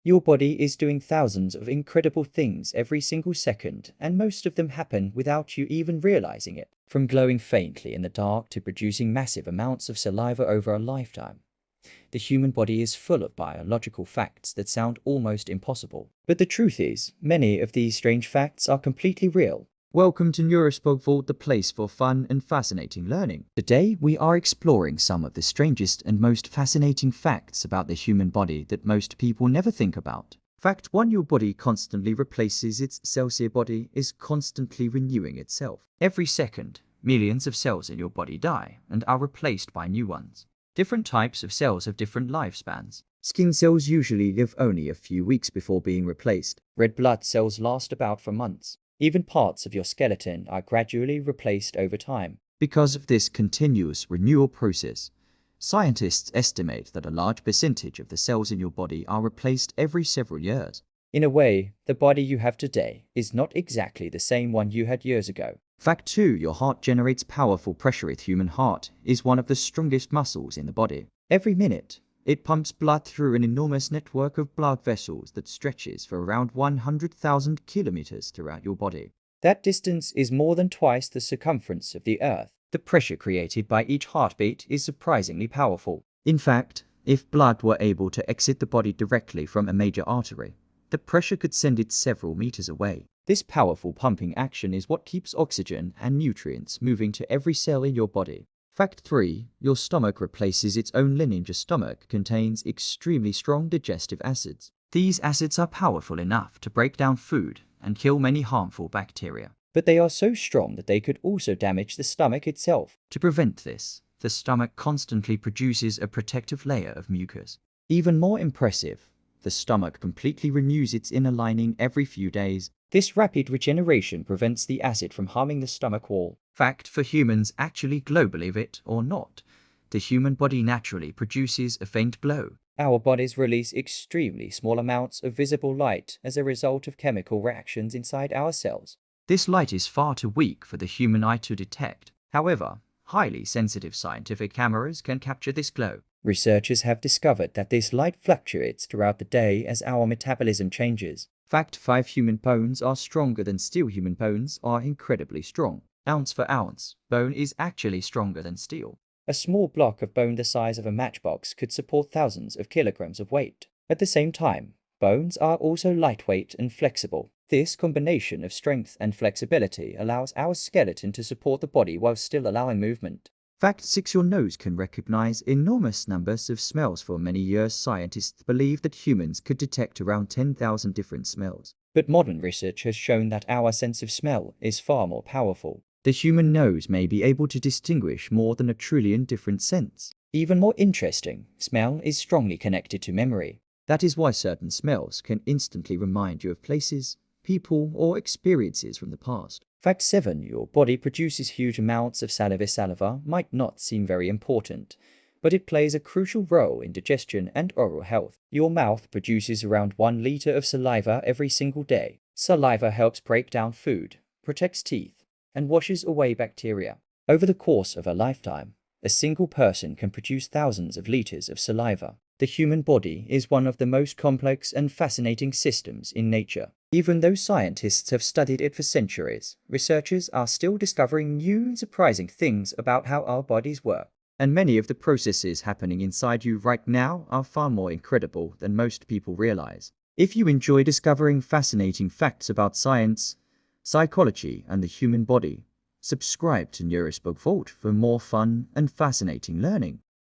Your body is doing thousands of incredible things every single second, and most of them happen without you even realizing it. From glowing faintly in the dark to producing massive amounts of saliva over a lifetime. The human body is full of biological facts that sound almost impossible. But the truth is, many of these strange facts are completely real. Welcome to Vault, the place for fun and fascinating learning. Today, we are exploring some of the strangest and most fascinating facts about the human body that most people never think about. Fact 1. Your body constantly replaces its cells. Your body is constantly renewing itself. Every second, millions of cells in your body die and are replaced by new ones. Different types of cells have different lifespans. Skin cells usually live only a few weeks before being replaced. Red blood cells last about for months. Even parts of your skeleton are gradually replaced over time. Because of this continuous renewal process, scientists estimate that a large percentage of the cells in your body are replaced every several years. In a way, the body you have today is not exactly the same one you had years ago. Fact 2. Your heart generates powerful pressure. The human heart is one of the strongest muscles in the body. Every minute, it pumps blood through an enormous network of blood vessels that stretches for around 100,000 kilometers throughout your body. That distance is more than twice the circumference of the Earth. The pressure created by each heartbeat is surprisingly powerful. In fact, if blood were able to exit the body directly from a major artery, the pressure could send it several meters away. This powerful pumping action is what keeps oxygen and nutrients moving to every cell in your body. Fact 3. Your stomach replaces its own lineage. Your stomach contains extremely strong digestive acids. These acids are powerful enough to break down food and kill many harmful bacteria. But they are so strong that they could also damage the stomach itself. To prevent this, the stomach constantly produces a protective layer of mucus. Even more impressive, the stomach completely renews its inner lining every few days. This rapid regeneration prevents the acid from harming the stomach wall. Fact for humans actually glow. Believe it or not, the human body naturally produces a faint glow. Our bodies release extremely small amounts of visible light as a result of chemical reactions inside our cells. This light is far too weak for the human eye to detect. However, highly sensitive scientific cameras can capture this glow. Researchers have discovered that this light fluctuates throughout the day as our metabolism changes. Fact 5. Human bones are stronger than steel. Human bones are incredibly strong. Ounce for ounce, bone is actually stronger than steel. A small block of bone the size of a matchbox could support thousands of kilograms of weight. At the same time, bones are also lightweight and flexible. This combination of strength and flexibility allows our skeleton to support the body while still allowing movement. Fact 6. Your nose can recognize enormous numbers of smells. For many years, scientists believed that humans could detect around 10,000 different smells. But modern research has shown that our sense of smell is far more powerful. The human nose may be able to distinguish more than 1 trillion different scents. Even more interesting, smell is strongly connected to memory. That is why certain smells can instantly remind you of places, people, or experiences from the past. Fact 7. Your body produces huge amounts of saliva. Saliva might not seem very important, but it plays a crucial role in digestion and oral health. Your mouth produces around 1 liter of saliva every single day. Saliva helps break down food, protects teeth, and washes away bacteria. Over the course of a lifetime, a single person can produce thousands of liters of saliva. The human body is one of the most complex and fascinating systems in nature. Even though scientists have studied it for centuries, researchers are still discovering new and surprising things about how our bodies work. And many of the processes happening inside you right now are far more incredible than most people realize. If you enjoy discovering fascinating facts about science, psychology, and the human body, subscribe to Vault for more fun and fascinating learning.